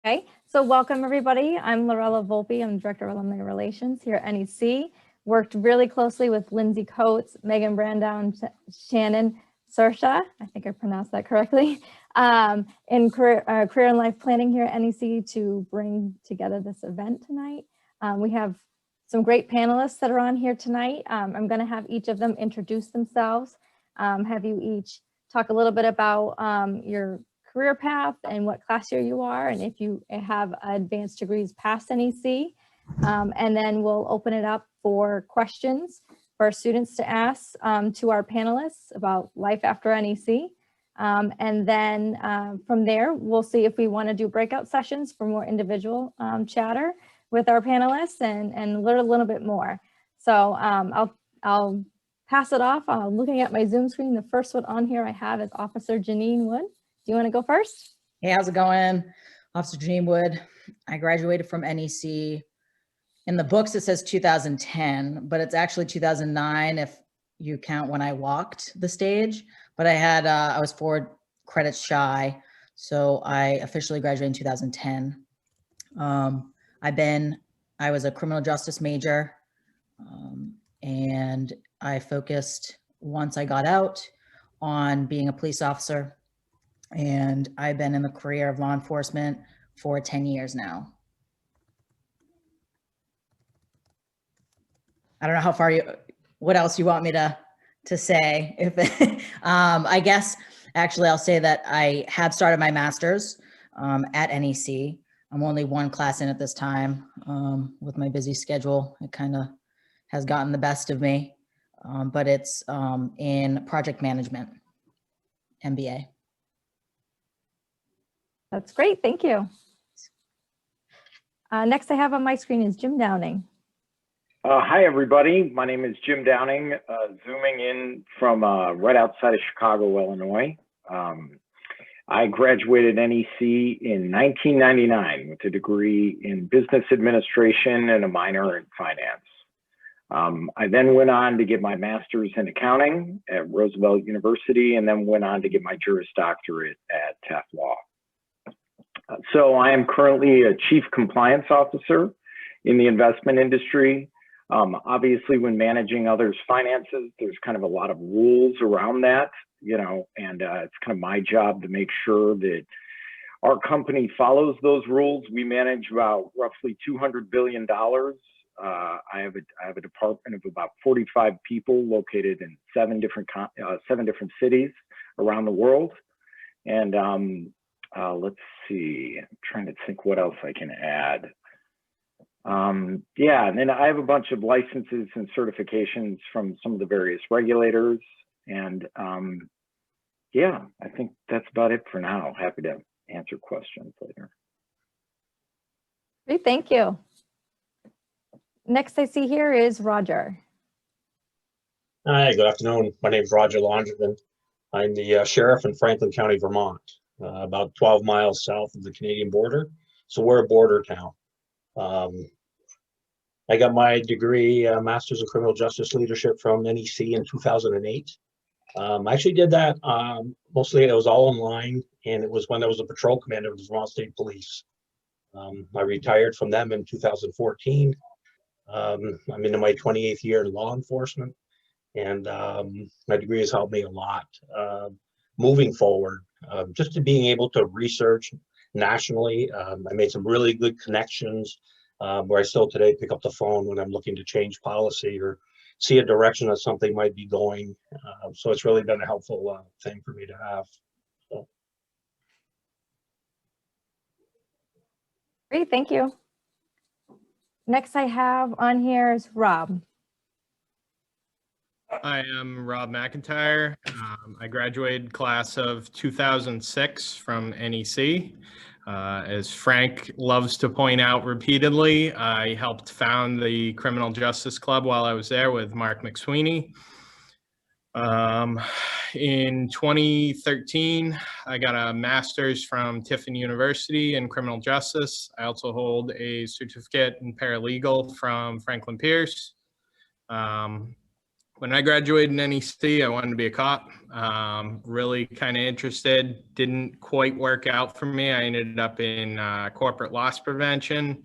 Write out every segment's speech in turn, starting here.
Okay, so welcome everybody. I'm Lorella Volpe. I'm Director of Alumni Relations here at NEC. Worked really closely with Lindsay Coates, Megan Brandown, Shannon Sersha, I think I pronounced that correctly, in career and life planning here at NEC to bring together this event tonight. We have some great panelists that are on here tonight. I'm going to have each of them introduce themselves, have you each talk a little bit about your career path and what class year you are, and if you have advanced degrees past NEC. And then we'll open it up for questions for our students to ask to our panelists about life after NEC. And then from there, we'll see if we want to do breakout sessions for more individual chatter with our panelists and learn a little bit more. So I'll pass it off. Looking at my Zoom screen, the first one on here I have is Officer Janine Wood. Do you want to go first? Hey, how's it going? Officer Janine Wood. I graduated from NEC. In the books, it says 2010, but it's actually 2009 if you count when I walked the stage. But I was 4 credits shy, so I officially graduated in 2010. I was a criminal justice major, and I focused once I got out on being a police officer. And I've been in the career of law enforcement for 10 years now. I don't know how far what else you want me to say. I guess, actually, I'll say that I have started my master's at NEC. I'm only 1 class in at this time. With my busy schedule, it kind of has gotten the best of me, but it's in project management, MBA. That's great, thank you. Next I have on my screen is Jim Downing. Hi, everybody. My name is Jim Downing, zooming in from right outside of Chicago, Illinois. I graduated NEC in 1999 with a degree in business administration and a minor in finance. I then went on to get my master's in accounting at Roosevelt University, and then went on to get my Juris Doctorate at Taft Law. So I am currently a chief compliance officer in the investment industry. Obviously, when managing others' finances, there's kind of a lot of rules around that, and it's kind of my job to make sure that our company follows those rules. We manage about roughly $200 billion. I have a department of about 45 people located in 7 different cities around the world. And let's see, I'm trying to think what else I can add. Yeah, and then I have a bunch of licenses and certifications from some of the various regulators. And yeah, I think that's about it for now. Happy to answer questions later. Great, thank you. Next I see here is Roger. Hi, good afternoon. My name is Roger Longervin. I'm the sheriff in Franklin County, Vermont, about 12 miles south of the Canadian border. So we're a border town. I got my degree, Master's in Criminal Justice Leadership from NEC in 2008. I actually did that, mostly it was all online, and it was when I was a patrol commander of the Vermont State Police. I retired from them in 2014. I'm into my 28th year in law enforcement, and my degree has helped me a lot moving forward, just to being able to research nationally. I made some really good connections where I still today pick up the phone when I'm looking to change policy or see a direction that something might be going. So it's really been a helpful thing for me to have. So. Great, thank you. Next I have on here is Rob. Hi, I'm Rob McIntyre. I graduated class of 2006 from NEC. As Frank loves to point out repeatedly, I helped found the Criminal Justice Club while I was there with Mark McSweeney. In 2013, I got a master's from Tiffin University in criminal justice. I also hold a certificate in paralegal from Franklin Pierce. When I graduated in NEC, I wanted to be a cop. Really kind of interested. Didn't quite work out for me. I ended up in corporate loss prevention.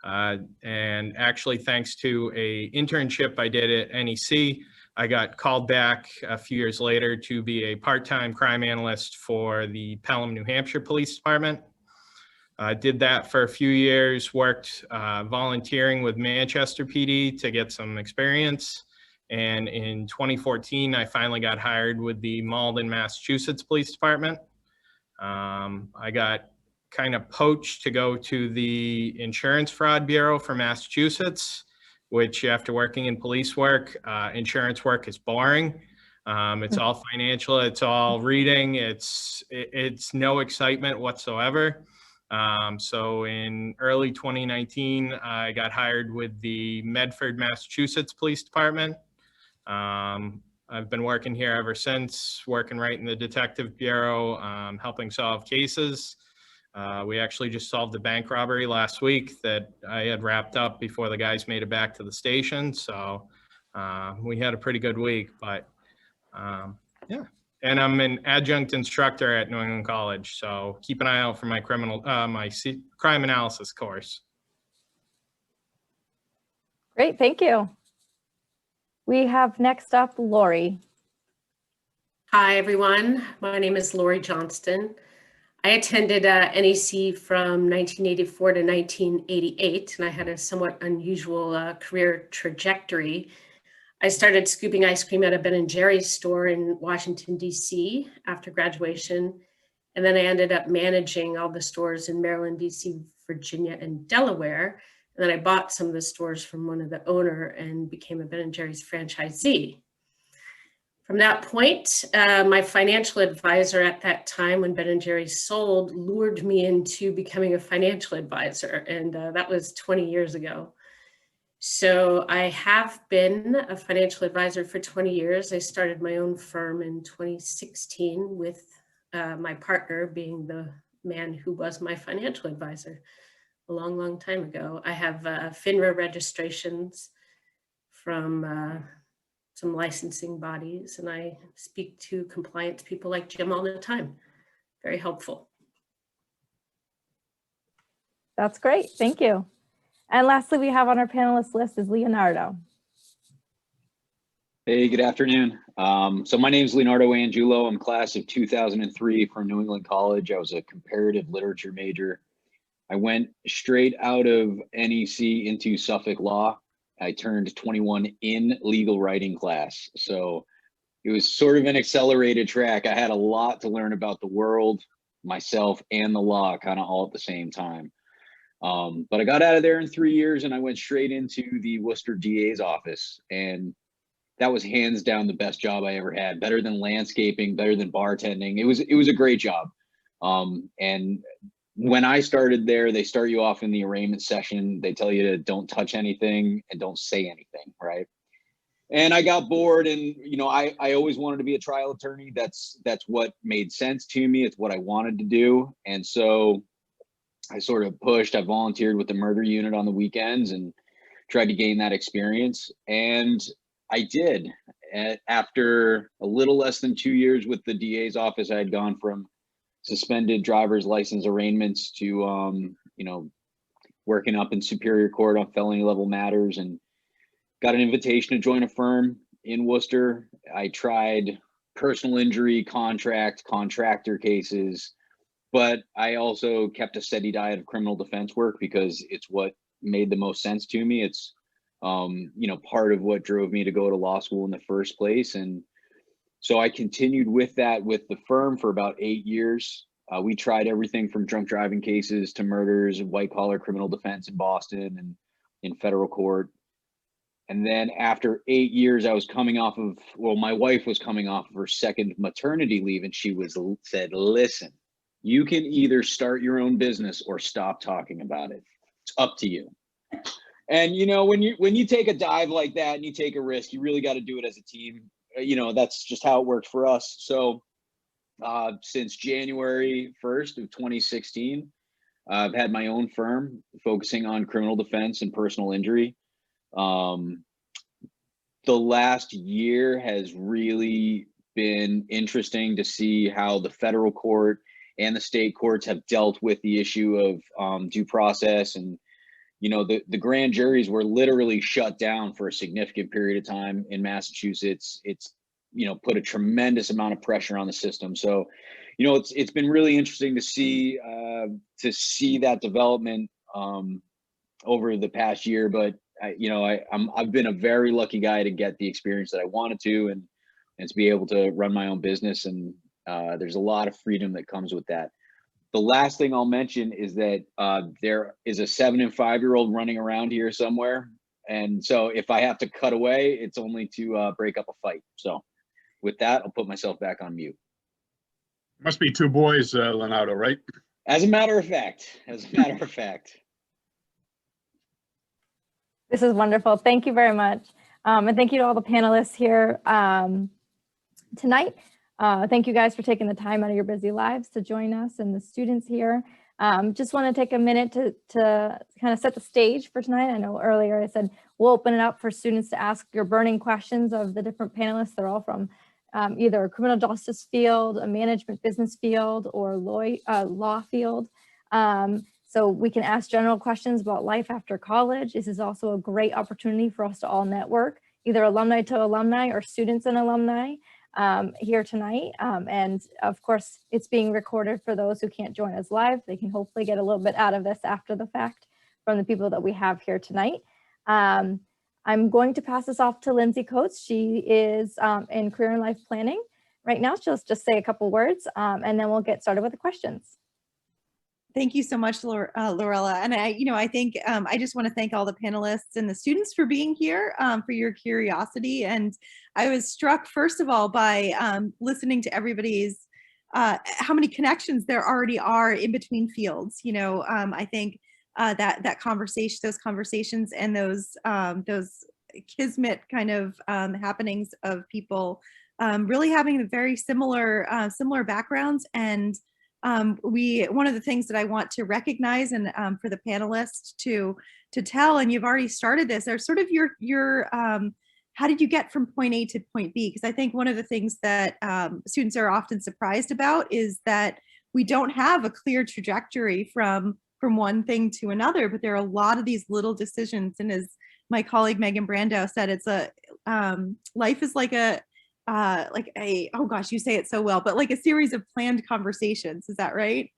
And actually, thanks to a internship I did at NEC, I got called back a few years later to be a part-time crime analyst for the Pelham, New Hampshire Police Department. Did that for a few years, worked volunteering with Manchester PD to get some experience. And in 2014, I finally got hired with the Malden, Massachusetts Police Department. I got kind of poached to go to the Insurance Fraud Bureau for Massachusetts, which after working in police work, insurance work is boring. It's all financial, it's all reading, it's no excitement whatsoever. So in early 2019, I got hired with the Medford, Massachusetts Police Department. I've been working here ever since, working right in the detective bureau, helping solve cases. We actually just solved a bank robbery last week that I had wrapped up before the guys made it back to the station. So we had a pretty good week, but yeah. And I'm an adjunct instructor at New England College. So keep an eye out for my crime analysis course. Great, thank you. We have next up Lori. Hi, everyone. My name is Lori Johnston. I attended NEC from 1984 to 1988, and I had a somewhat unusual career trajectory. I started scooping ice cream at a Ben & Jerry's store in Washington, D.C. after graduation, and then I ended up managing all the stores in Maryland, D.C., Virginia, and Delaware. And then I bought some of the stores from one of the owner and became a Ben & Jerry's franchisee. From that point, my financial advisor at that time when Ben & Jerry's sold lured me into becoming a financial advisor, and that was 20 years ago. So I have been a financial advisor for 20 years. I started my own firm in 2016 with my partner being the man who was my financial advisor a long, long time ago. I have FINRA registrations from some licensing bodies, and I speak to compliance people like Jim all the time. Very helpful. That's great, thank you. And lastly, we have on our panelist list is Leonardo. Hey, good afternoon. So my name is Leonardo Angelo. I'm class of 2003 from New England College. I was a comparative literature major. I went straight out of NEC into Suffolk Law. I turned 21 in legal writing class. So it was sort of an accelerated track. I had a lot to learn about the world, myself, and the law kind of all at the same time. But I got out of there in 3 years and I went straight into the Worcester DA's office. And that was hands down the best job I ever had. Better than landscaping, better than bartending. It was a great job. And when I started there, they start you off in the arraignment session. They tell you to don't touch anything and don't say anything, right? And I got bored, and you know, I always wanted to be a trial attorney. That's what made sense to me. It's what I wanted to do. And so I sort of pushed. I volunteered with the murder unit on the weekends and tried to gain that experience. And I did. After a little less than 2 years with the DA's office, I had gone from suspended driver's license arraignments to, you know, working up in Superior Court on felony level matters, and got an invitation to join a firm in Worcester. I tried personal injury, contractor cases, but I also kept a steady diet of criminal defense work because it's what made the most sense to me. It's, you know, part of what drove me to go to law school in the first place. And so I continued with that with the firm for about 8 years. We tried everything from drunk driving cases to murders and white collar criminal defense in Boston and in federal court. And then after 8 years, I was coming off of, well, my wife was coming off of her second maternity leave, and she said, listen, you can either start your own business or stop talking about it. It's up to you. And you know, when you take a dive like that and you take a risk, you really got to do it as a team. You know, that's just how it worked for us. So since January 1st of 2016, I've had my own firm focusing on criminal defense and personal injury. the last year has really been interesting to see how the federal court and the state courts have dealt with the issue of due process. And, you know, the grand juries were literally shut down for a significant period of time in Massachusetts. It's, you know, put a tremendous amount of pressure on the system. So, you know, it's been really interesting to see that development over the past year. But I've been a very lucky guy to get the experience that I wanted to, and to be able to run my own business. And there's a lot of freedom that comes with that. The last thing I'll mention is that there is a 7- and 5-year-old running around here somewhere. And so if I have to cut away, it's only to break up a fight. So with that, I'll put myself back on mute. Must be 2 boys, Leonardo, right? As a matter of fact. This is wonderful. Thank you very much. And thank you to all the panelists here tonight. Thank you guys for taking the time out of your busy lives to join us and the students here. Just want to take a minute to kind of set the stage for tonight. I know earlier I said we'll open it up for students to ask your burning questions of the different panelists. They're all from either a criminal justice field, a management business field, or law field. So we can ask general questions about life after college. This is also a great opportunity for us to all network, either alumni to alumni or students and alumni here tonight. And of course, it's being recorded for those who can't join us live. They can hopefully get a little bit out of this after the fact from the people that we have here tonight. I'm going to pass this off to Lindsay Coates. She is in career and life planning right now. She'll just say a couple words and then we'll get started with the questions. Thank you so much, Lorella. And I think I just want to thank all the panelists and the students for being here, for your curiosity. And I was struck, first of all, by listening to everybody's, how many connections there already are in between fields. I think that conversation, those conversations and those kismet kind of happenings of people really having very similar backgrounds. And one of the things that I want to recognize and for the panelists to tell, and you've already started this, are sort of your how did you get from point A to point B? Because I think one of the things that students are often surprised about is that we don't have a clear trajectory from one thing to another, but there are a lot of these little decisions. And as my colleague Megan Brandow said, it's life is like a oh gosh, you say it so well, but like a series of planned conversations. Is that right?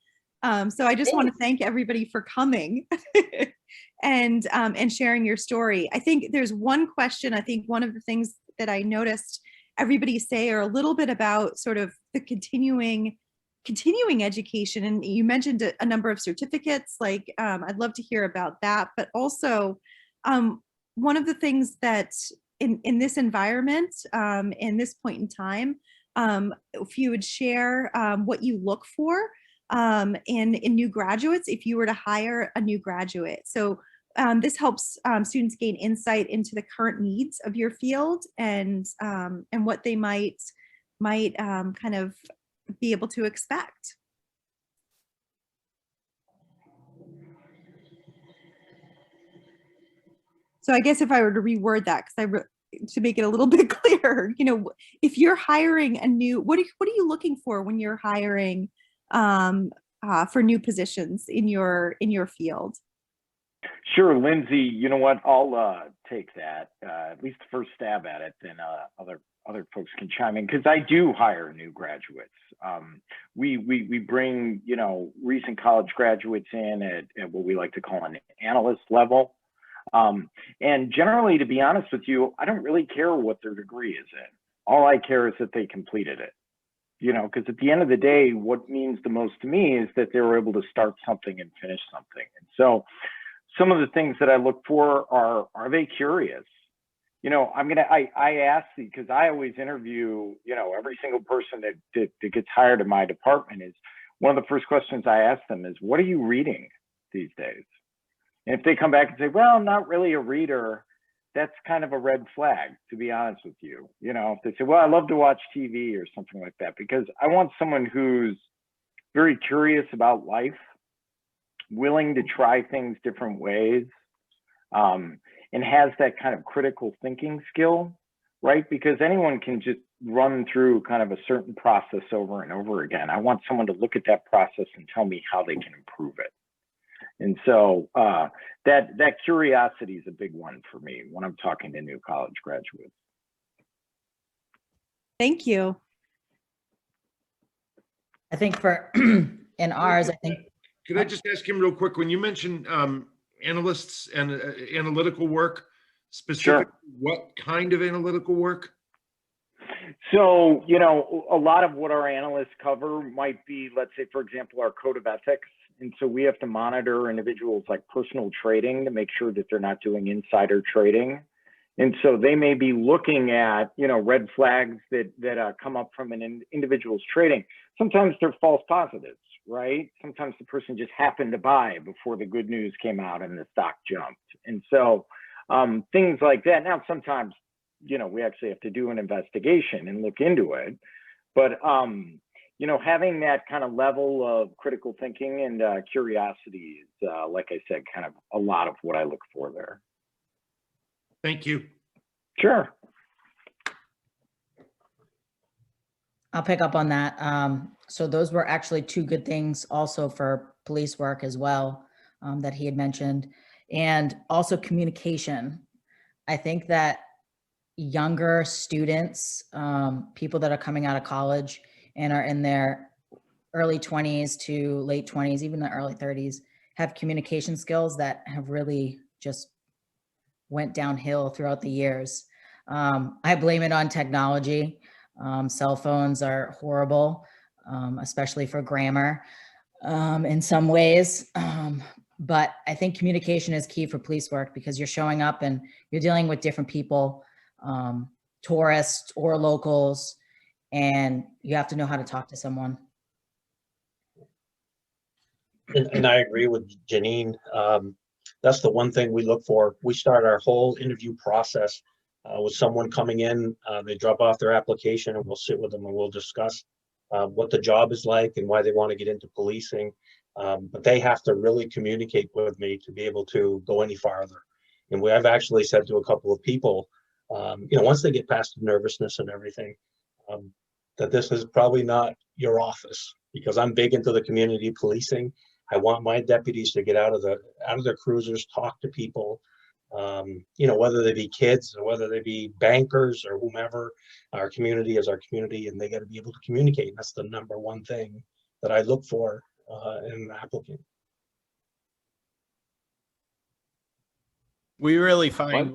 So I just want to thank everybody for coming and sharing your story. I think there's one question. I think one of the things that I noticed everybody say are a little bit about sort of the continuing education. And you mentioned a number of certificates. Like I'd love to hear about that, but also one of the things that in this environment, in this point in time, if you would share what you look for in new graduates, if you were to hire a new graduate. So this helps students gain insight into the current needs of your field and what they might kind of be able to expect. So I guess if I were to reword that, to make it a little bit clearer, if you're hiring a new, what are you looking for when you're hiring for new positions in your field? Sure, Lindsay, you know what, I'll take that, at least the first stab at it, then other folks can chime in, because I do hire new graduates. We bring, recent college graduates in at what we like to call an analyst level. And generally, to be honest with you, I don't really care what their degree is in. All I care is that they completed it, because at the end of the day, what means the most to me is that they were able to start something and finish something. And so some of the things that I look for are they curious? I ask because I always interview, every single person that gets hired in my department. Is one of the first questions I ask them is, what are you reading these days? And if they come back and say, well, I'm not really a reader, that's kind of a red flag, to be honest with you. If they say, well, I love to watch TV or something like that, because I want someone who's very curious about life, willing to try things different ways, and has that kind of critical thinking skill. right? Because anyone can just run through kind of a certain process over and over again. I want someone to look at that process and tell me how they can improve it. And so that curiosity is a big one for me when I'm talking to new college graduates. Thank you. I think for in ours, I think. Can I just ask him real quick, when you mentioned analysts and analytical work, specifically, what kind of analytical work? So, you know, a lot of what our analysts cover might be, let's say, for example, our code of ethics. And so we have to monitor individuals like personal trading to make sure that they're not doing insider trading. And so they may be looking at, you know, red flags that come up from an individual's trading. Sometimes they're false positives, right? Sometimes the person just happened to buy before the good news came out and the stock jumped. And so things like that. Now, sometimes, you know, we actually have to do an investigation and look into it. But, you know, having that kind of level of critical thinking and curiosity is, like I said, kind of a lot of what I look for there. Thank you. Sure. I'll pick up on that. So those were actually two good things also for police work as well, that he had mentioned. And also communication. I think that younger students, people that are coming out of college and are in their early 20s to late 20s, even the early 30s, have communication skills that have really just went downhill throughout the years. I blame it on technology. Cell phones are horrible, especially for grammar in some ways. But I think communication is key for police work because you're showing up and you're dealing with different people, tourists or locals, and you have to know how to talk to someone. And I agree with Janine. That's the one thing we look for. We start our whole interview process with someone coming in. They drop off their application and we'll sit with them and we'll discuss what the job is like and why they want to get into policing. But they have to really communicate with me to be able to go any farther. And I've actually said to a couple of people, you know, once they get past the nervousness and everything, that this is probably not your office, because I'm big into the community policing. I want my deputies to get out of their cruisers, talk to people, you know, whether they be kids or whether they be bankers or whomever. Our community is our community, and they got to be able to communicate. And that's the number one thing that I look for in an applicant. We really find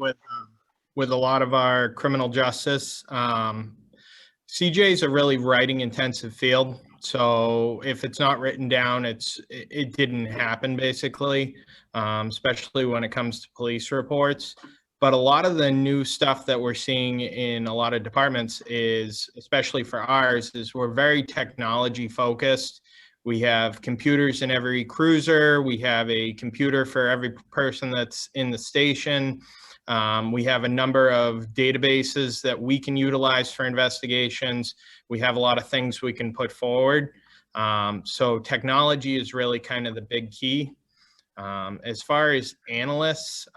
with a lot of our criminal justice, CJ is a really writing intensive field. So if it's not written down, it didn't happen basically, especially when it comes to police reports. But a lot of the new stuff that we're seeing in a lot of departments is, especially for ours, is we're very technology focused. We have computers in every cruiser. We have a computer for every person that's in the station. We have a number of databases that we can utilize for investigations. We have a lot of things we can put forward. So technology is really kind of the big key. As far as analysts,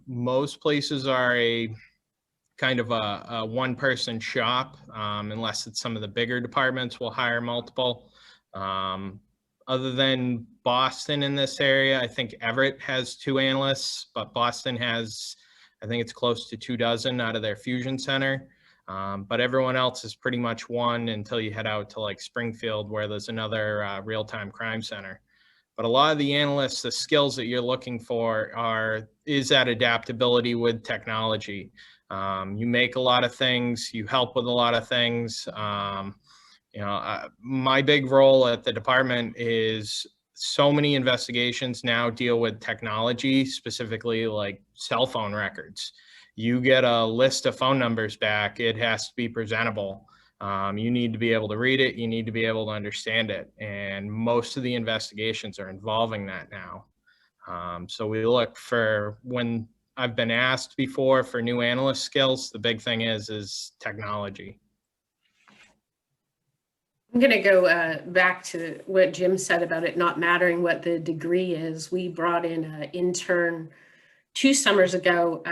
most places are a kind of a one-person shop, unless it's some of the bigger departments will hire multiple. Other than Boston in this area, I think Everett has 2 analysts, but Boston has, I think it's close to 24 out of their fusion center. But everyone else is pretty much one until you head out to like Springfield, where there's another real-time crime center. But a lot of the analysts, the skills that you're looking for is that adaptability with technology. You make a lot of things, you help with a lot of things. You know, my big role at the department is so many investigations now deal with technology, specifically like cell phone records. You get a list of phone numbers back, it has to be presentable. You need to be able to read it, you need to be able to understand it. And most of the investigations are involving that now. So we look for, when I've been asked before for new analyst skills, the big thing is technology. I'm going to go back to what Jim said about it not mattering what the degree is. We brought in an intern 2 summers ago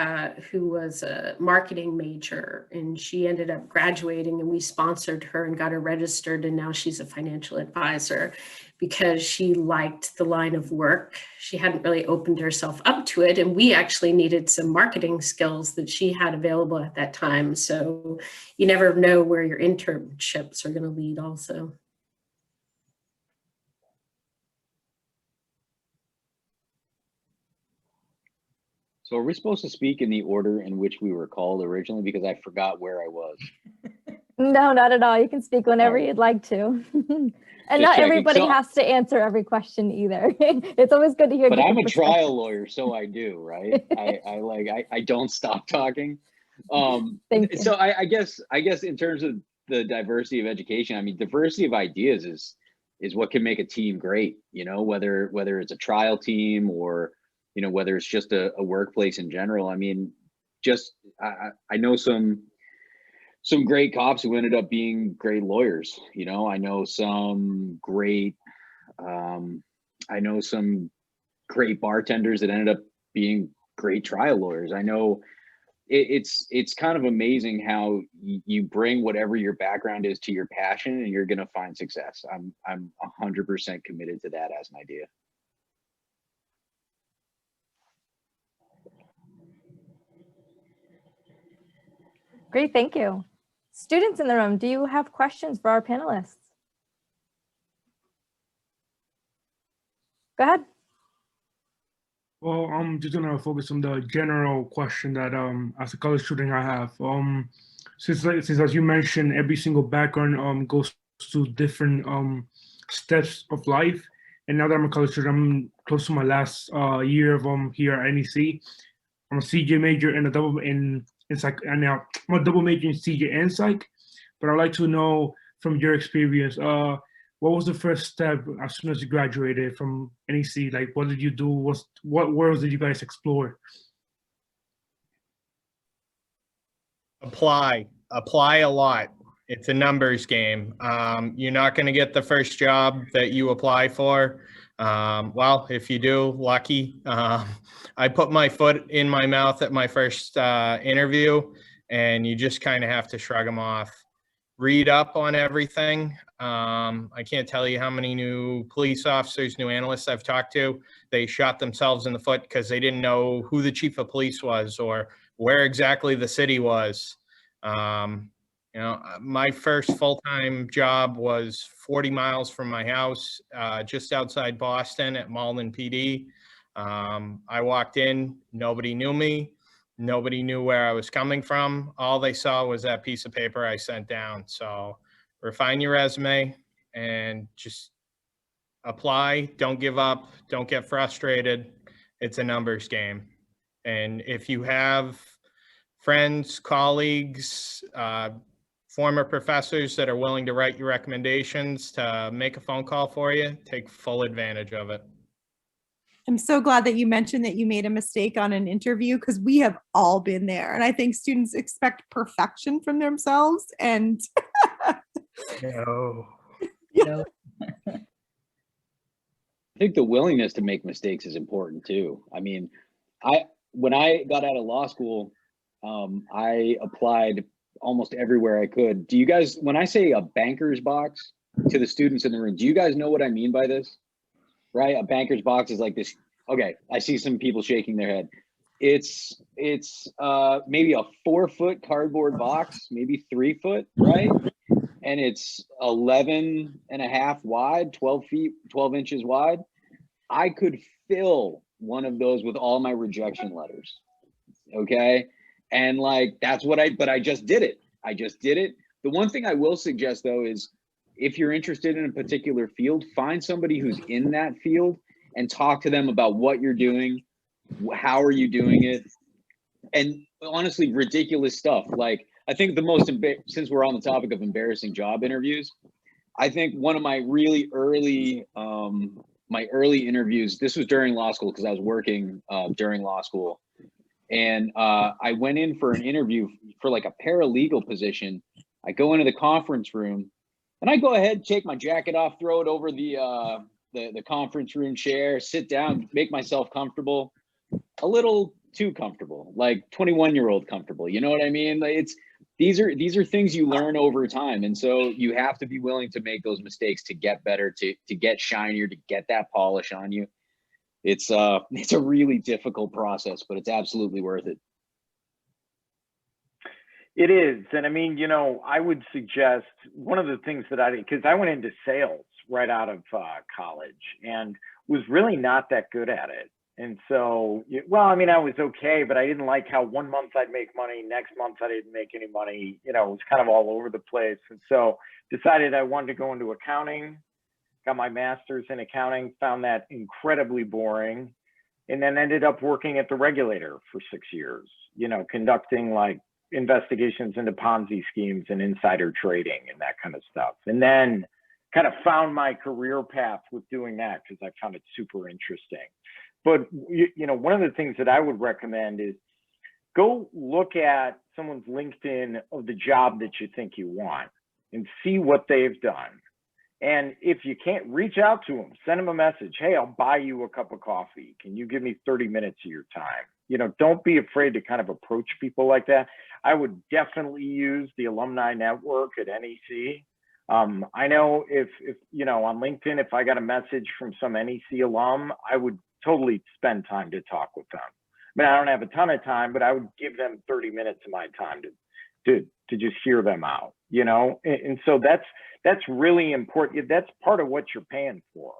who was a marketing major, and she ended up graduating, and we sponsored her and got her registered, and now she's a financial advisor because she liked the line of work. She hadn't really opened herself up to it, and we actually needed some marketing skills that she had available at that time. So you never know where your internships are going to lead also. So are we supposed to speak in the order in which we were called originally? Because I forgot where I was. No, not at all. You can speak whenever All right. you'd like to. And Just not checking. everybody So- has to answer every question either. It's always good to hear. But I'm a different trial perspectives. lawyer, so I do, right? I don't stop talking. Thank you. So I guess in terms of the diversity of education, I mean, diversity of ideas is what can make a team great, you know, whether it's a trial team or, you know, whether it's just a workplace in general. I mean, just I know some great cops who ended up being great lawyers. You know, I know some great bartenders that ended up being great trial lawyers. I know it's kind of amazing how you bring whatever your background is to your passion, and you're going to find success. I'm 100% committed to that as an idea. Great, thank you. Students in the room, do you have questions for our panelists? Go ahead. Well, I'm just gonna focus on the general question that as a college student I have. Since as you mentioned, every single background goes to different steps of life. And now that I'm a college student, I'm close to my last year of here at NEC. I'm a CJ major and in psych, and now I'm a double major in CJ and psych. But I'd like to know from your experience, what was the first step as soon as you graduated from NEC? Like, what did you do? What worlds did you guys explore? Apply a lot. It's a numbers game. You're not going to get the first job that you apply for. Well, if you do, lucky. I put my foot in my mouth at my first interview, and you just kind of have to shrug them off. Read up on everything. I can't tell you how many new police officers, new analysts I've talked to. They shot themselves in the foot because they didn't know who the chief of police was or where exactly the city was. You know, my first full-time job was 40 miles from my house, just outside Boston at Malden PD. I walked in, nobody knew me. Nobody knew where I was coming from. All they saw was that piece of paper I sent down. So refine your resume and just apply. Don't give up. Don't get frustrated. It's a numbers game. And if you have friends, colleagues, former professors that are willing to write your recommendations to make a phone call for you, take full advantage of it. I'm so glad that you mentioned that you made a mistake on an interview, because we have all been there. And I think students expect perfection from themselves. And No. I think the willingness to make mistakes is important too. I mean, when I got out of law school, I applied almost everywhere I could. Do you guys, when I say a banker's box to the students in the room, do you guys know what I mean by this? Right? A banker's box is like this. Okay, I see some people shaking their head. It's maybe a 4-foot cardboard box, maybe 3 foot, right? And it's 11 and a half wide, 12 inches wide. I could fill one of those with all my rejection letters. Okay. And like, but I just did it. The one thing I will suggest though is, if you're interested in a particular field, find somebody who's in that field and talk to them about what you're doing, how are you doing it, and honestly, ridiculous stuff. Like, I think since we're on the topic of embarrassing job interviews, I think one of my really early interviews, this was during law school because I was working during law school, and I went in for an interview for like a paralegal position. I go into the conference room. And I go ahead, take my jacket off, throw it over the conference room chair, sit down, make myself comfortable. A little too comfortable, like 21-year-old comfortable. You know what I mean? Like these are things you learn over time. And so you have to be willing to make those mistakes to get better, to get shinier, to get that polish on you. It's a really difficult process, but it's absolutely worth it. It is. And I mean, I would suggest one of the things that because I went into sales right out of college and was really not that good at it. And so, well, I mean, I was okay, but I didn't like how 1 month I'd make money, next month I didn't make any money. It was kind of all over the place. And so decided I wanted to go into accounting, got my master's in accounting, found that incredibly boring, and then ended up working at the regulator for 6 years, conducting like investigations into Ponzi schemes and insider trading and that kind of stuff. And then kind of found my career path with doing that because I found it super interesting. But, one of the things that I would recommend is go look at someone's LinkedIn of the job that you think you want and see what they've done. And if you can't, reach out to them, send them a message. Hey, I'll buy you a cup of coffee. Can you give me 30 minutes of your time? Don't be afraid to kind of approach people like that. I would definitely use the alumni network at NEC. I know if on LinkedIn, if I got a message from some NEC alum, I would totally spend time to talk with them. I mean, I don't have a ton of time, but I would give them 30 minutes of my time to just hear them out, and so that's really important. That's part of what you're paying for.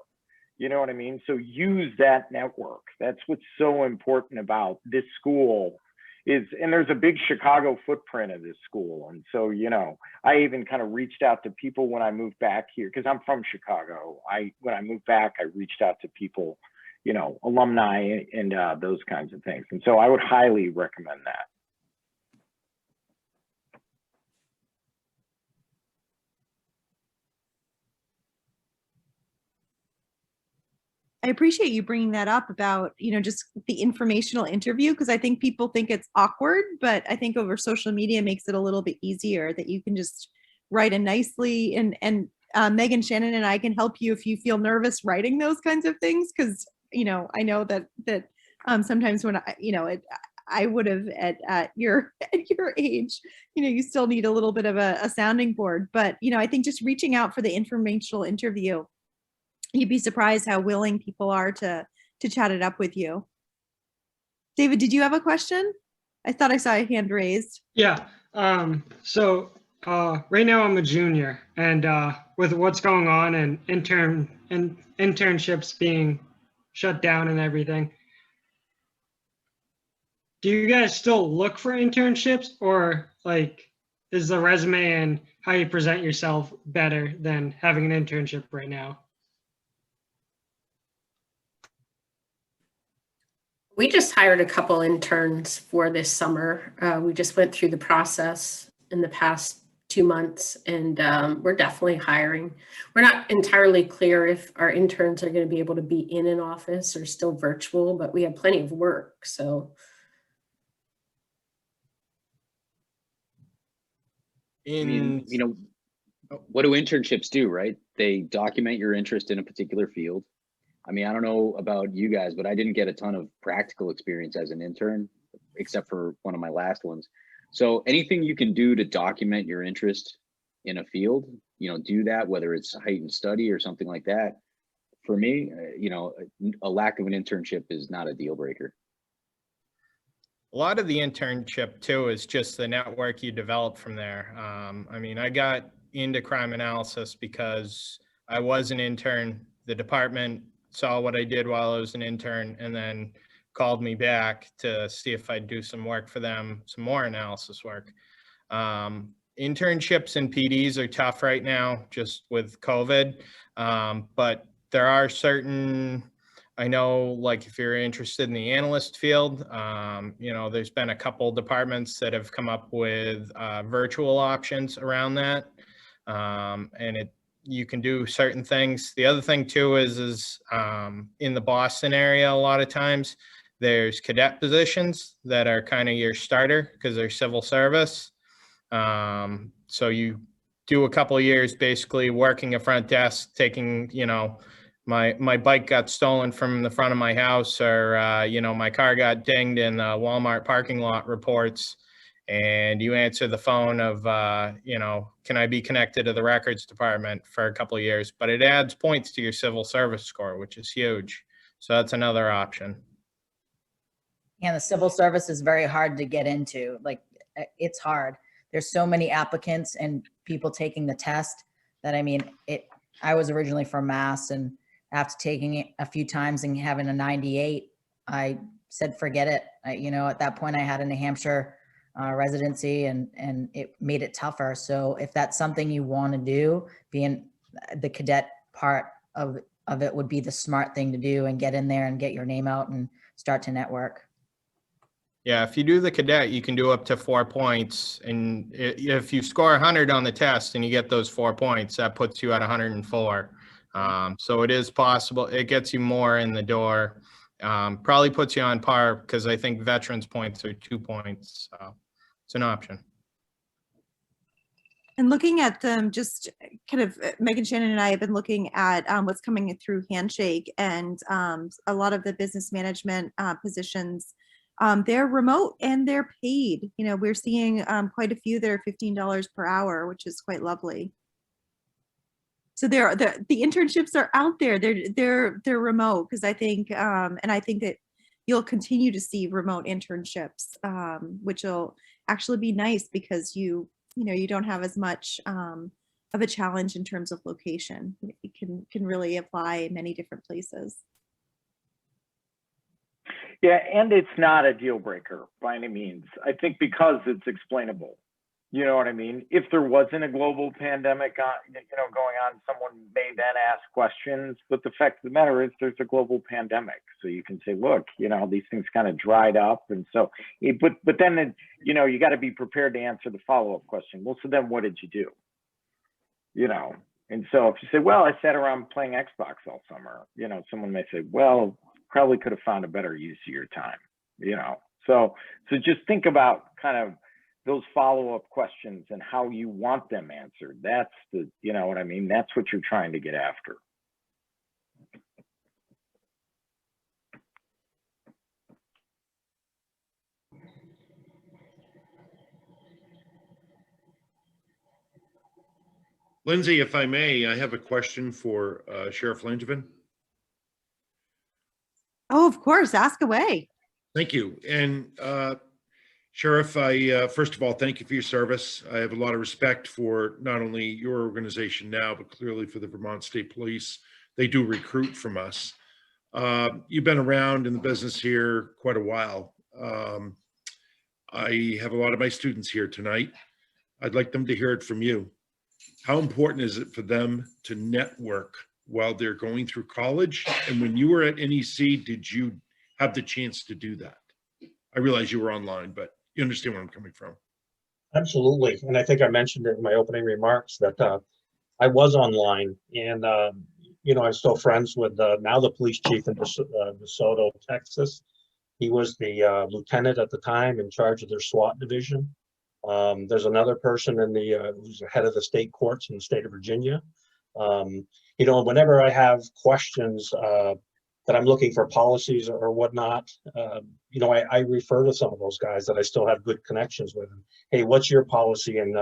You know what I mean? So use that network. That's what's so important about this school and there's a big Chicago footprint of this school. And so, I even kind of reached out to people when I moved back here, because I'm from Chicago. When I moved back, I reached out to people, alumni and those kinds of things. And so I would highly recommend that. I appreciate you bringing that up about, just the informational interview, because I think people think it's awkward, but I think over social media makes it a little bit easier that you can just write it nicely. And Megan, Shannon, and I can help you if you feel nervous writing those kinds of things, because, I know that sometimes when I would have at your age, you still need a little bit of a sounding board. But, I think just reaching out for the informational interview, you'd be surprised how willing people are to chat it up with you. David, did you have a question? I thought I saw a hand raised. Yeah. So right now I'm a junior, and with what's going on and internships being shut down and everything, do you guys still look for internships, or like is the resume and how you present yourself better than having an internship right now? We just hired a couple interns for this summer. We just went through the process in the past 2 months, and we're definitely hiring. We're not entirely clear if our interns are going to be able to be in an office or still virtual, but we have plenty of work. So. I mean, what do internships do, right? They document your interest in a particular field. I mean, I don't know about you guys, but I didn't get a ton of practical experience as an intern, except for one of my last ones. So anything you can do to document your interest in a field, do that, whether it's heightened study or something like that. For me, a lack of an internship is not a deal breaker. A lot of the internship too is just the network you develop from there. I mean, I got into crime analysis because I was an intern. The department saw what I did while I was an intern and then called me back to see if I'd do some work for them, some more analysis work. Internships and PDs are tough right now just with COVID, but there are certain, I know, like if you're interested in the analyst field, there's been a couple departments that have come up with virtual options around that, and you can do certain things. The other thing too is in the Boston area, a lot of times there's cadet positions that are kind of your starter because they're civil service. So you do a couple of years basically working a front desk, taking, my bike got stolen from the front of my house, or my car got dinged in the Walmart parking lot reports, and you answer the phone of can I be connected to the records department for a couple of years, but it adds points to your civil service score, which is huge. So that's another option. And the civil service is very hard to get into. Like, it's hard. There's so many applicants and people taking the test that, I was originally from Mass, and after taking it a few times and having a 98, I said, forget it. At that point I had a New Hampshire residency, and it made it tougher. So if that's something you want to do, being the cadet part of it would be the smart thing to do, and get in there and get your name out and start to network. Yeah, if you do the cadet, you can do up to 4 points. And if you score 100 on the test and you get those 4 points, that puts you at 104. So it is possible. It gets you more in the door. Probably puts you on par, because I think veterans points are 2 points. So it's an option. And looking at them, just kind of, Megan, Shannon, and I have been looking at what's coming through Handshake, and a lot of the business management positions. They're remote and they're paid. We're seeing quite a few that are $15 per hour, which is quite lovely. So the internships are out there. They're remote, because I think, and I think that you'll continue to see remote internships, which will actually be nice, because you don't have as much of a challenge in terms of location. You can really apply in many different places. Yeah, and it's not a deal breaker by any means. I think because it's explainable. You know what I mean? If there wasn't a global pandemic, going on, someone may then ask questions. But the fact of the matter is, there's a global pandemic, so you can say, look, these things kind of dried up, and so. But then, you got to be prepared to answer the follow-up question. Well, so then what did you do? And so if you say, well, I sat around playing Xbox all summer, someone may say, well, probably could have found a better use of your time, So just think about kind of those follow-up questions and how you want them answered. That's that's what you're trying to get after. Lindsay, if I may, I have a question for Sheriff Langevin. Oh, of course, ask away. Thank you. And Sheriff, I first of all, thank you for your service. I have a lot of respect for not only your organization now, but clearly for the Vermont State Police. They do recruit from us. You've been around in the business here quite a while. I have a lot of my students here tonight. I'd like them to hear it from you. How important is it for them to network while they're going through college? And when you were at NEC, did you have the chance to do that? I realize you were online, but you understand where I'm coming from. Absolutely. And I think I mentioned it in my opening remarks that I was online, and, I'm still friends with now the police chief in DeSoto, Texas. He was the lieutenant at the time in charge of their SWAT division. There's another person who's the head of the state courts in the state of Virginia. Whenever I have questions that I'm looking for policies or whatnot, I refer to some of those guys that I still have good connections with. Hey, what's your policy, and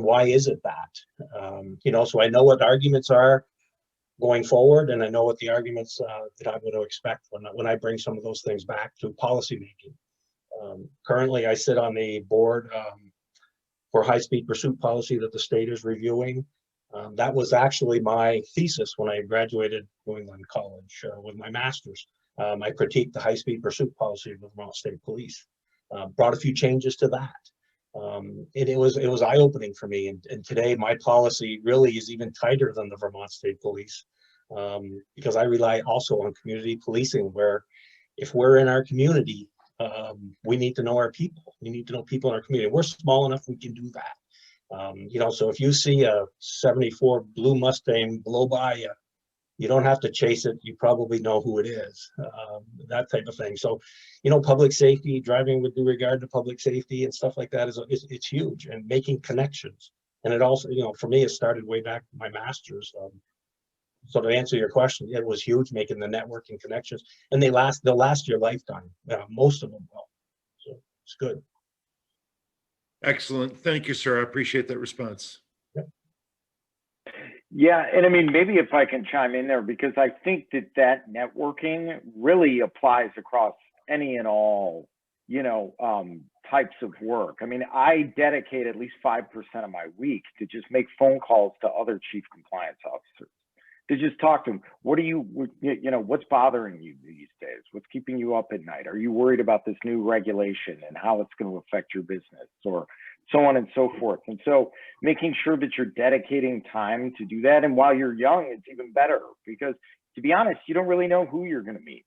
why is it that? So I know what arguments are going forward, and I know what the arguments that I'm going to expect when I bring some of those things back to policymaking. Currently, I sit on the board for high-speed pursuit policy that the state is reviewing. That was actually my thesis when I graduated New England College with my master's. I critiqued the high-speed pursuit policy of the Vermont State Police, brought a few changes to that. It was eye-opening for me. And today, my policy really is even tighter than the Vermont State Police, because I rely also on community policing, where if we're in our community, we need to know our people. We need to know people in our community. We're small enough we can do that. So if you see a 74 blue Mustang blow by you, you don't have to chase it. You probably know who it is, that type of thing. So, public safety, driving with due regard to public safety and stuff like that it's huge, and making connections. And it also, for me, it started way back in my master's. So to answer your question, it was huge making the networking connections, and they'll last your lifetime. Most of them will. So it's good. Excellent. Thank you, sir. I appreciate that response. Yeah, and I mean, maybe if I can chime in there, because I think that networking really applies across any and all, types of work. I mean, I dedicate at least 5% of my week to just make phone calls to other chief compliance officers, to just talk to them. What's bothering you these days? What's keeping you up at night? Are you worried about this new regulation and how it's going to affect your business, or so on and so forth? And so making sure that you're dedicating time to do that. And while you're young, it's even better, because to be honest, you don't really know who you're going to meet.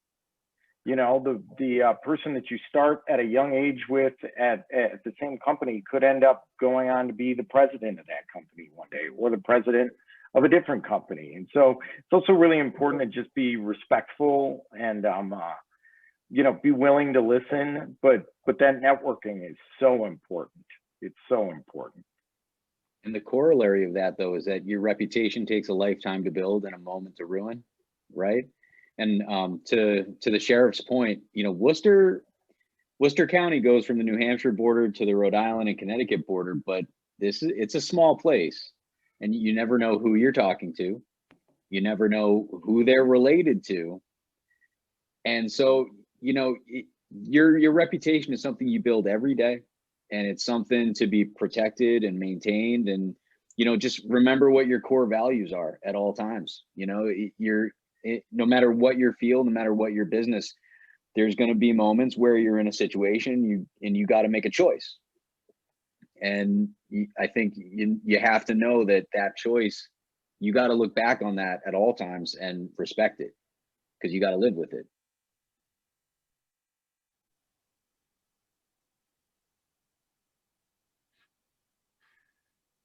The person that you start at a young age with at the same company could end up going on to be the president of that company one day, or the president of a different company. And so it's also really important to just be respectful and be willing to listen, but that networking is so important. It's so important. And the corollary of that, though, is that your reputation takes a lifetime to build and a moment to ruin, right? And to the sheriff's point, Worcester County goes from the New Hampshire border to the Rhode Island and Connecticut border, but it's a small place, and you never know who you're talking to. You never know who they're related to. And so, your reputation is something you build every day, and it's something to be protected and maintained. And, just remember what your core values are at all times. No matter what your field, no matter what your business, there's going to be moments where you're in a situation you got to make a choice. And I think you have to know that choice, you got to look back on that at all times and respect it, because you got to live with it.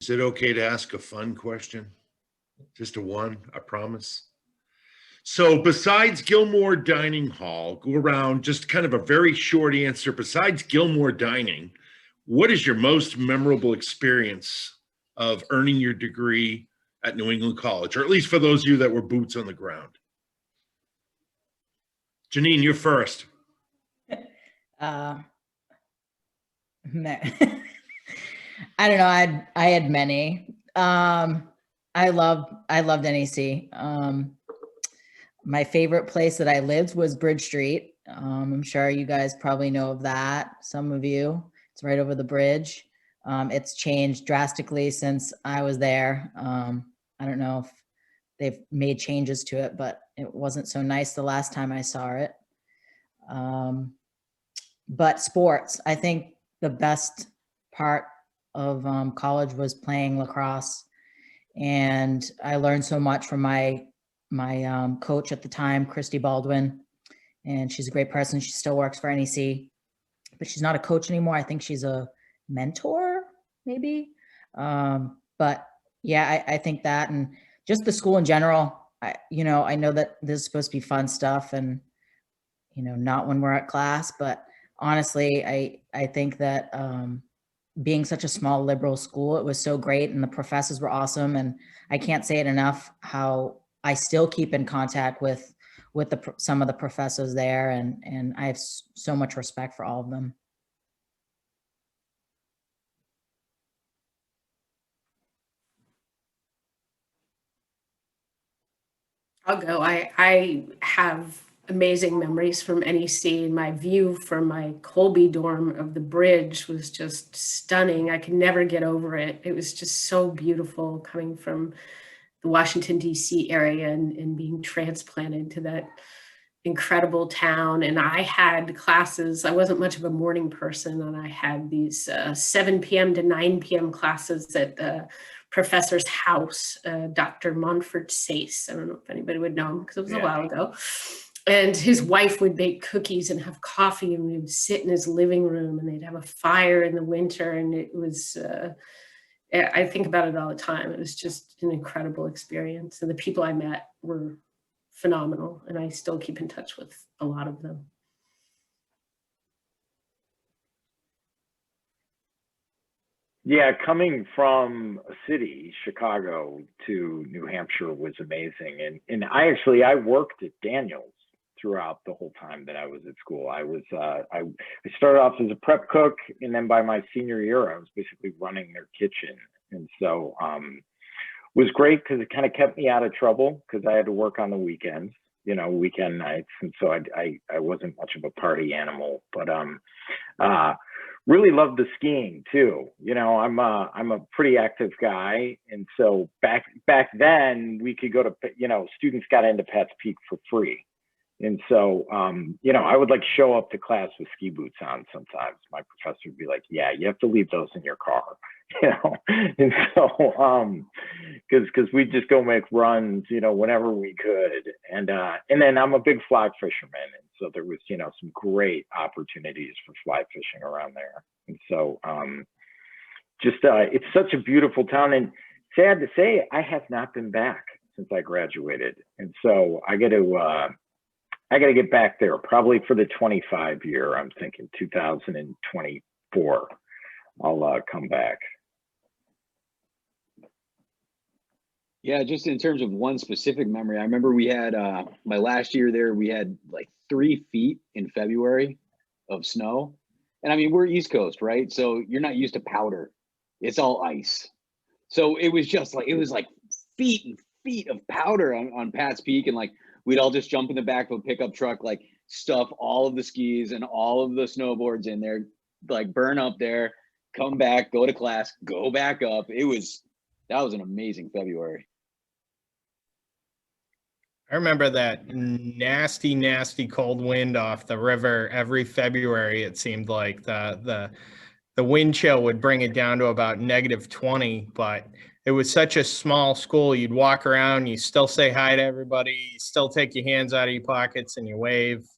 Is it okay to ask a fun question? Just I promise. So besides Gilmore Dining Hall, go around, just kind of a very short answer. Besides Gilmore Dining, what is your most memorable experience of earning your degree at New England College, or at least for those of you that were boots on the ground? Janine, you're first. I don't know. I had many. I loved NEC. My favorite place that I lived was Bridge Street. I'm sure you guys probably know of that. Some of you, it's right over the bridge. It's changed drastically since I was there. I don't know if they've made changes to it, but it wasn't so nice the last time I saw it. But sports, I think the best part of college was playing lacrosse. And I learned so much from my coach at the time, Christy Baldwin, and she's a great person. She still works for NEC, but she's not a coach anymore. I think she's a mentor, maybe. But yeah, I think that, and just the school in general. I know that this is supposed to be fun stuff, and not when we're at class. But honestly, I think that being such a small liberal school, it was so great, and the professors were awesome. And I can't say it enough how I still keep in contact with some of the professors there, and I have so much respect for all of them. I'll go. I have amazing memories from NEC, and my view from my Colby dorm of the bridge was just stunning. I could never get over it. It was just so beautiful coming from the Washington, D.C. area and being transplanted to that incredible town. And I had classes. I wasn't much of a morning person, and I had these 7 p.m. to 9 p.m. classes at the professor's house, Dr. Montfort Sace. I don't know if anybody would know him because it was a while ago. And his wife would bake cookies and have coffee, and we would sit in his living room, and they'd have a fire in the winter. And it was, I think about it all the time. It was just an incredible experience. And the people I met were phenomenal, and I still keep in touch with a lot of them. Yeah, coming from a city, Chicago, to New Hampshire was amazing. And I worked at Daniels throughout the whole time that I was at school. I started off as a prep cook, and then by my senior year, I was basically running their kitchen. And so was great because it kind of kept me out of trouble because I had to work on the weekends, weekend nights. And so I wasn't much of a party animal, but really loved the skiing too. I'm a pretty active guy. And so back then we could go to, students got into Pat's Peak for free. And so, I would like show up to class with ski boots on sometimes. My professor would be like, yeah, you have to leave those in your car, And so, because we'd just go make runs, whenever we could. And then I'm a big fly fisherman. And so there was, some great opportunities for fly fishing around there. And so, it's such a beautiful town. And sad to say, I have not been back since I graduated. And so I got to get back there probably for the 25 year. I'm thinking 2024. I'll come back. Yeah, just in terms of one specific memory, I remember we had my last year there, we had like 3 feet in February of snow. And I mean, we're East Coast, right? So you're not used to powder. It's all ice. So it was just like, it was like feet and feet of powder on Pat's Peak. And like, we'd all just jump in the back of a pickup truck, like stuff all of the skis and all of the snowboards in there, like burn up there, come back, go to class, go back up. That was an amazing February. I remember that nasty, nasty cold wind off the river every February. It seemed like the wind chill would bring it down to about -20, but it was such a small school. You'd walk around, you still say hi to everybody, you still take your hands out of your pockets and you wave.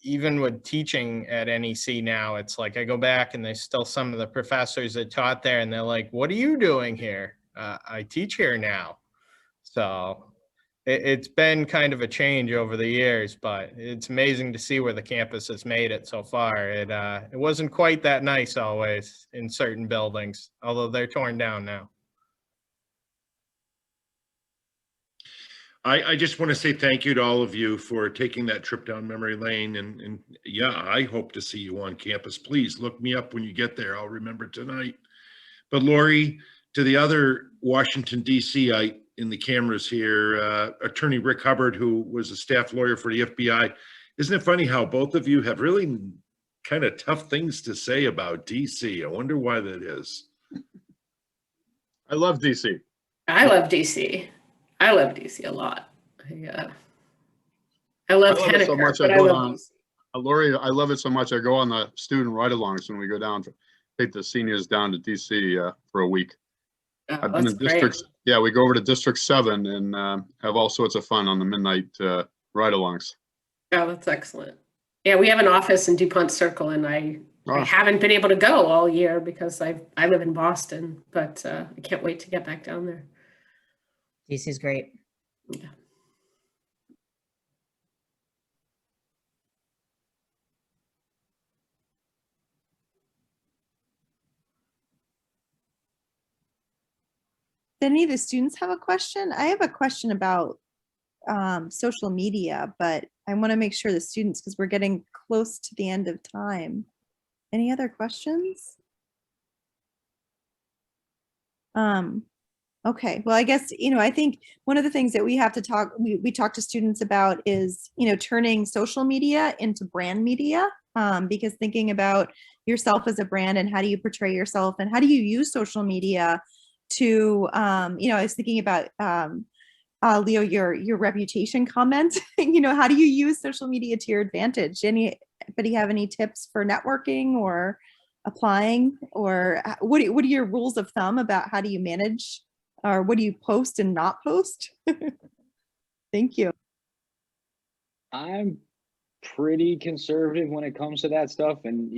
Even with teaching at NEC now, it's like I go back and there's still some of the professors that taught there and they're like, what are you doing here? I teach here now. So it's been kind of a change over the years, but it's amazing to see where the campus has made it so far. It wasn't quite that nice always in certain buildings, although they're torn down now. I just want to say thank you to all of you for taking that trip down memory lane. And yeah, I hope to see you on campus. Please look me up when you get there. I'll remember tonight. But Lori, to the other Washington, D.C.ite in the cameras here, Attorney Rick Hubbard, who was a staff lawyer for the FBI. Isn't it funny how both of you have really kind of tough things to say about D.C.? I wonder why that is. I love DC. I love DC. I love DC a lot. I love it so much. but I I go love on, DC. Lori, I love it so much. I go on the student ride-alongs when we go down to take the seniors down to DC for a week. Oh, I've been in districts. Yeah, we go over to District 7 and have all sorts of fun on the midnight ride-alongs. Oh, that's excellent. Yeah, we have an office in DuPont Circle, and I haven't been able to go all year because I live in Boston, but I can't wait to get back down there. DC is great. Yeah. Did any of the students have a question? I have a question about social media, but I want to make sure the students, because we're getting close to the end of time. Any other questions? Okay, well, I guess, I think one of the things that we have to we talk to students about is, turning social media into brand media, because thinking about yourself as a brand and how do you portray yourself and how do you use social media to, I was thinking about, Leo, your reputation comment, how do you use social media to your advantage? Anybody have any tips for networking or applying, or what are your rules of thumb about how do you manage, or what do you post and not post? Thank you. I'm pretty conservative when it comes to that stuff. And,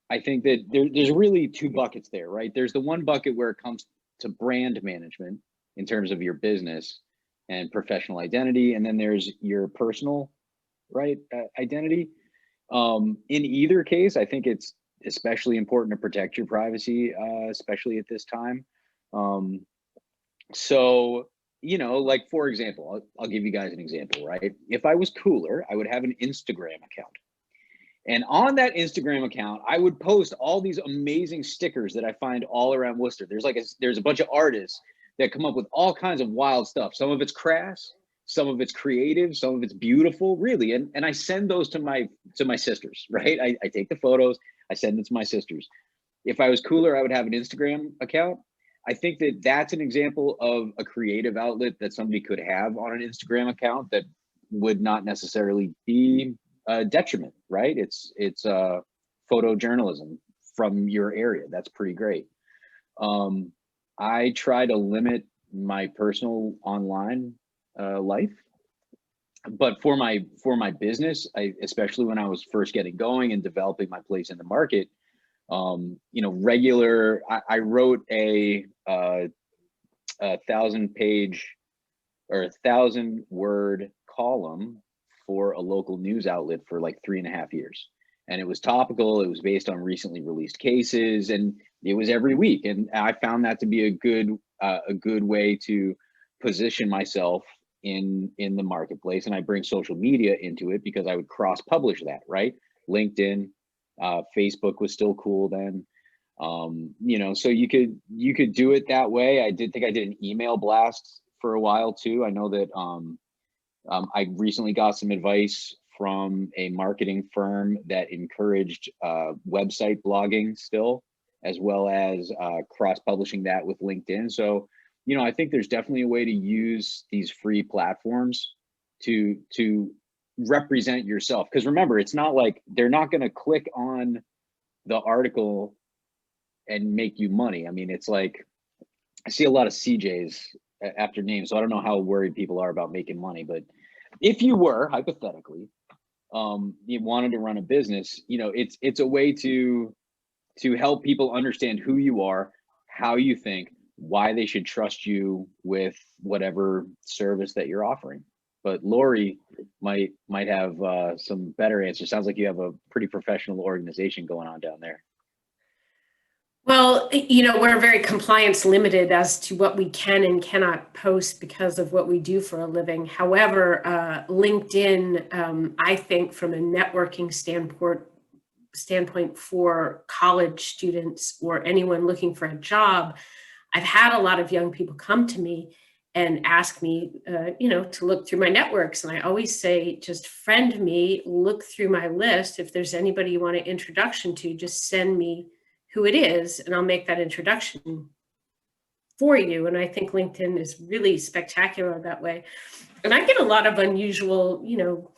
I think that there's really 2 buckets there, right? There's the one bucket where it comes to brand management in terms of your business and professional identity. And then there's your personal, right, identity. In either case, I think it's especially important to protect your privacy, especially at this time. So, you know, like for example, I'll give you guys an example, right? If I was cooler, I would have an Instagram account. And on that Instagram account, I would post all these amazing stickers that I find all around Worcester. There's a bunch of artists that come up with all kinds of wild stuff. Some of it's crass, some of it's creative, some of it's beautiful, really. And I send those to my sisters, right? I take the photos, I send them to my sisters. If I was cooler, I would have an Instagram account. I think that that's an example of a creative outlet that somebody could have on an Instagram account that would not necessarily be a detriment, right? It's photojournalism from your area. That's pretty great. I try to limit my personal online life, but for my business, especially when I was first getting going and developing my place in the market, you know, I wrote a 1,000-page or 1,000-word column for a local news outlet for like 3.5 years. And it was topical. It was based on recently released cases, and it was every week. And I found that to be a good way to position myself in the marketplace. And I bring social media into it because I would cross-publish that, right? LinkedIn, Facebook was still cool then. You know, so you could do it that way. I did an email blast for a while too. I know that I recently got some advice from a marketing firm that encouraged website blogging still, as well as cross-publishing that with LinkedIn. So, you know, I think there's definitely a way to use these free platforms to represent yourself. Because remember, it's not like they're not going to click on the article and make you money. I mean, it's like, I see a lot of CJs after names, so I don't know how worried people are about making money. But if you were, hypothetically, you wanted to run a business, you know, it's a way to help people understand who you are, how you think, why they should trust you with whatever service that you're offering. But Lori might have some better answers. Sounds like you have a pretty professional organization going on down there. Well, you know, we're very compliance limited as to what we can and cannot post because of what we do for a living. However, LinkedIn, I think from a networking standpoint for college students or anyone looking for a job, I've had a lot of young people come to me and ask me, you know, to look through my networks. And I always say, just friend me, look through my list. If there's anybody you want an introduction to, just send me who it is, and I'll make that introduction for you. And I think LinkedIn is really spectacular that way. And I get a lot of unusual, you know,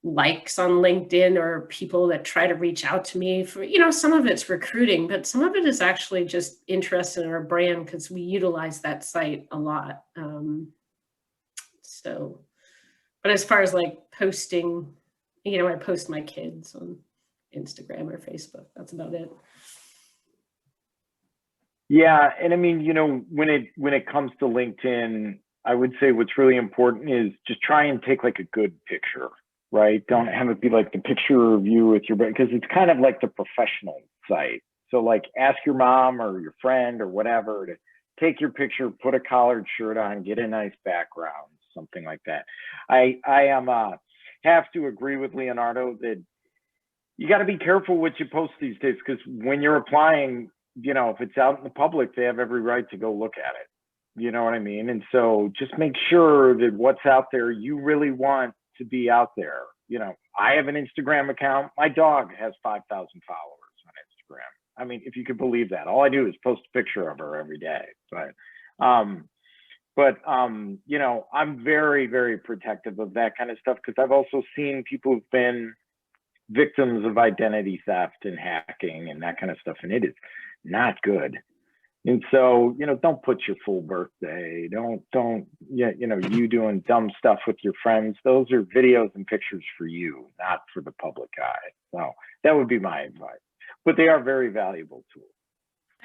likes on LinkedIn or people that try to reach out to me for, you know, some of it's recruiting, but some of it is actually just interest in our brand because we utilize that site a lot. But as far as like posting, you know, I post my kids on Instagram or Facebook. That's about it. Yeah, and I mean, you know, when it comes to LinkedIn, I would say what's really important is just try and take like a good picture, right? Don't have it be like the picture of you with your, because it's kind of like the professional site. So like ask your mom or your friend or whatever to take your picture, put a collared shirt on, get a nice background, something like that. I have to agree with Leonardo that you got to be careful what you post these days, because when you're applying, you know, if it's out in the public, they have every right to go look at it. You know what I mean? And so just make sure that what's out there, you really want to be out there. You know, I have an Instagram account. My dog has 5,000 followers on Instagram. I mean, if you could believe that, all I do is post a picture of her every day. But you know, I'm very, very protective of that kind of stuff, because I've also seen people who've been victims of identity theft and hacking and that kind of stuff, and it is not good. And so, you know, don't put your full birthday, don't you know, you doing dumb stuff with your friends. Those are videos and pictures for you, not for the public eye. So that would be my advice, but they are very valuable tools.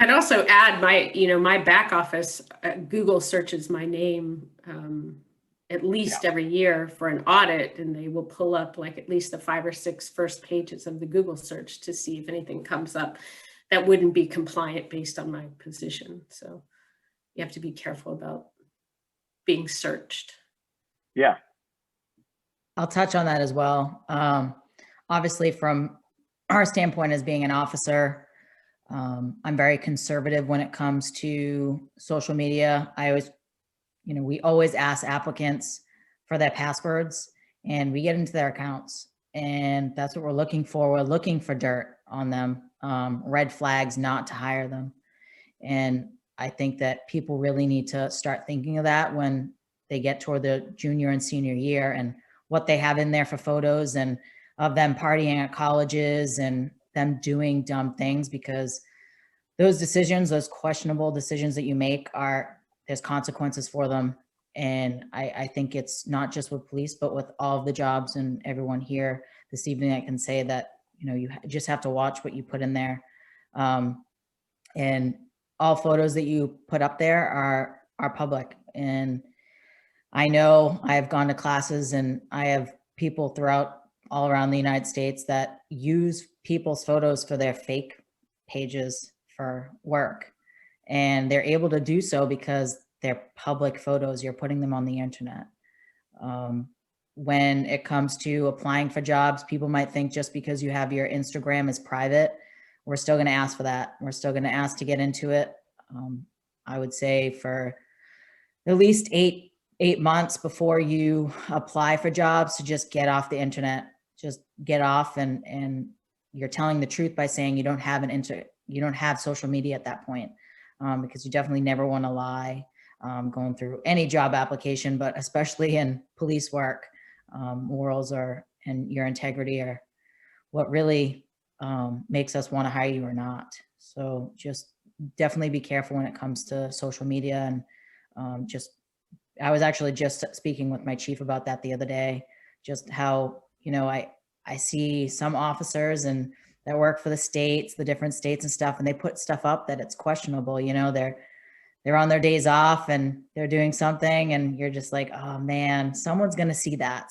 I'd also add my back office, Google searches my name at least every year for an audit, and they will pull up like at least the 5 or 6 first pages of the Google search to see if anything comes up that wouldn't be compliant based on my position. So you have to be careful about being searched. Yeah. I'll touch on that as well. Obviously, from our standpoint as being an officer, I'm very conservative when it comes to social media. We always ask applicants for their passwords, and we get into their accounts, and that's what we're looking for. We're looking for dirt on them, red flags not to hire them. And I think that people really need to start thinking of that when they get toward the junior and senior year, and what they have in there for photos and of them partying at colleges and them doing dumb things, because those decisions, those questionable decisions that you make, there's consequences for them. And I think it's not just with police, but with all of the jobs, and everyone here this evening, I can say that, you just have to watch what you put in there. And all photos that you put up there are public. And I know I have gone to classes, and I have people throughout all around the United States that use people's photos for their fake pages for work. And they're able to do so because they're public photos. You're putting them on the internet. When it comes to applying for jobs, people might think just because you have your Instagram as private, we're still going to ask for that. We're still going to ask to get into it. I would say for at least eight months before you apply for jobs, to just get off the internet. Just get off, and you're telling the truth by saying you don't have social media at that point, because you definitely never want to lie going through any job application, but especially in police work. Morals and your integrity are what really makes us want to hire you or not. So just definitely be careful when it comes to social media. And I was actually just speaking with my chief about that the other day, just how, I see some officers and that work for the different states and stuff, and they put stuff up that it's questionable. They're on their days off and they're doing something, and you're just like, oh man, someone's going to see that.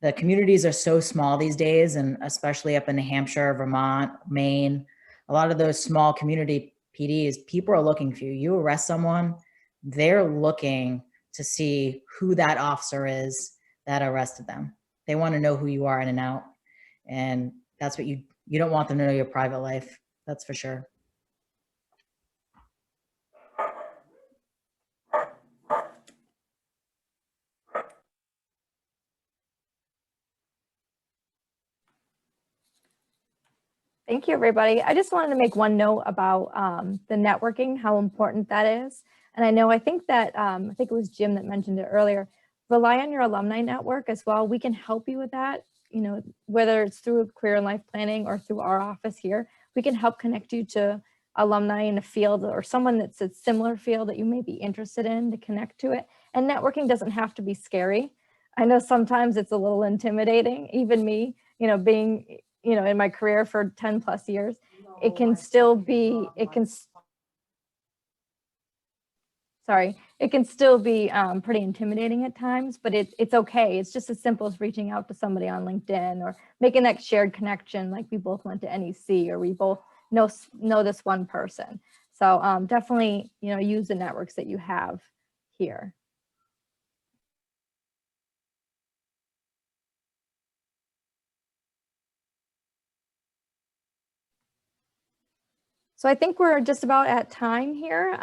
The communities are so small these days, and especially up in New Hampshire, Vermont, Maine, a lot of those small community PDs, people are looking for you. You arrest someone, they're looking to see who that officer is that arrested them. They want to know who you are in and out. And that's what you don't want them to know your private life. That's for sure. Thank you, everybody. I just wanted to make one note about the networking, how important that is. And I think that, I think it was Jim that mentioned it earlier, rely on your alumni network as well. We can help you with that, whether it's through career and life planning or through our office here. We can help connect you to alumni in a field or someone that's a similar field that you may be interested in, to connect to it. And networking doesn't have to be scary. I know sometimes it's a little intimidating, even me, being in my career for 10 plus years, it can still be pretty intimidating at times, but it's okay. It's just as simple as reaching out to somebody on LinkedIn or making that shared connection, like we both went to NEC or we both know this one person. So definitely, use the networks that you have here. So I think we're just about at time here.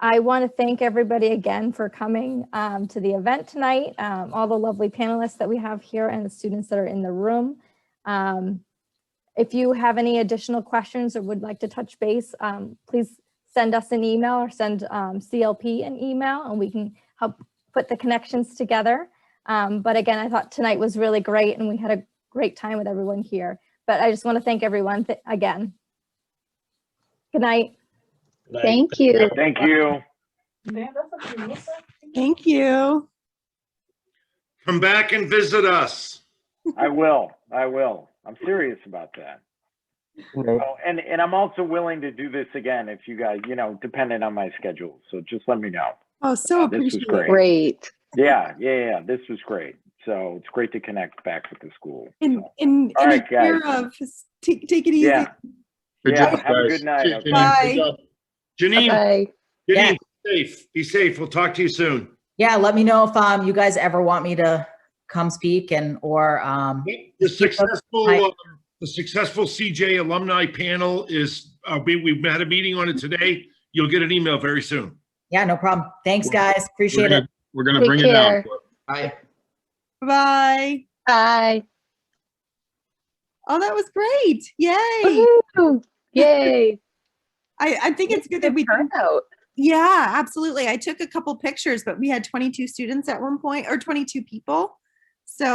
I want to thank everybody again for coming to the event tonight, all the lovely panelists that we have here and the students that are in the room. If you have any additional questions or would like to touch base, please send us an email or send CLP an email, and we can help put the connections together. But again, I thought tonight was really great, and we had a great time with everyone here. But I just want to thank everyone again. Good night. Thank you. Thank you. Thank you. Come back and visit us. I will. I'm serious about that. Oh, and I'm also willing to do this again if you guys, depending on my schedule. So just let me know. Oh, so This was appreciate it. great. Yeah. This was great. So it's great to connect back with the school. And, So. and, All and right, a year guys. of, take it easy. Yeah. Good Yeah. job, Have a guys. good night. See you, Okay? Bye. Good job. Janine, Bye. Janine, be safe. Be safe. We'll talk to you soon. Yeah, let me know if you guys ever want me to come speak or The successful CJ alumni panel is, we've had a meeting on it today. You'll get an email very soon. yeah, no problem. Thanks, guys. Appreciate it. We're gonna Take bring it down. care. Bye. Bye. Bye. Oh, that was great. Yay. Woohoo. Yay. I think it's good that we turned out. Yeah, absolutely. I took a couple pictures, but we had 22 students at one point, or 22 people. So